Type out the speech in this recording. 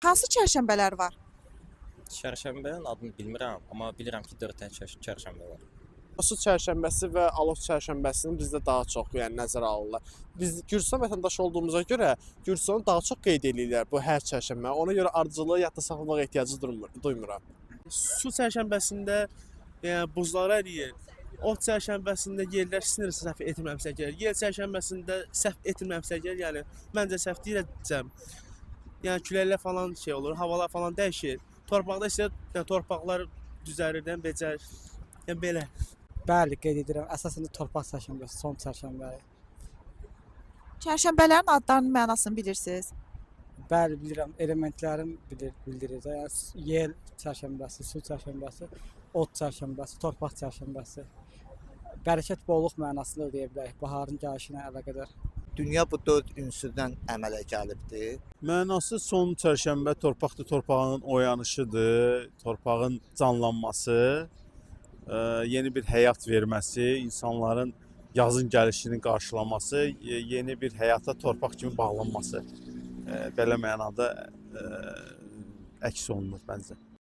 Hansı çərşənbələr var? Çərşənbənin adını bilmirəm, amma bilirəm ki, 4 dənə çərşənbə var. Su çərşənbəsi və Alov çərşənbəsini bizdə daha çox, yəni nəzərə alırlar. Biz Gürcüstan vətəndaşı olduğumuza görə Gürcüstanı daha çox qeyd edirlər bu hər çərşənbə. Ona görə ardıcılığı yadda saxlamağa ehtiyacı duymuram. Su çərşənbəsində yəni buzları əriyir. Ot çərşənbəsində yerlər sinir səhv etmirəmsə gəlir. Yel çərşənbəsində səhv etmirəmsə gəlir. Yəni məncə səhv deyirəm. Yəni küləklər falan şey olur, havalar falan dəyişir. Torpaqda isə yəni torpaqlar düzərirdən becər. Yəni belə. Bəli, qeyd edirəm. Əsasən də torpaq çərşənbəsi, son çərşənbəyi. Çərşənbələrin adlarının mənasını bilirsiniz? Bəli, bilirəm. Elementlərin bildirir. Yəni yel çərşənbəsi, su çərşənbəsi, ot çərşənbəsi, torpaq çərşənbəsi. Bərəkət, bolluq mənasını da deyə bilərik. Baharın gəlişi ilə əlaqədar. Dünya bu 4 ünsürdən əmələ gəlibdir. Mənası son çərşənbə torpaqdır, torpağın oyanışıdır, torpağın canlanması, yeni bir həyat verməsi, insanların yazın gəlişini qarşılaması, yeni bir həyata torpaq kimi bağlanması belə mənada əks olunur məncə.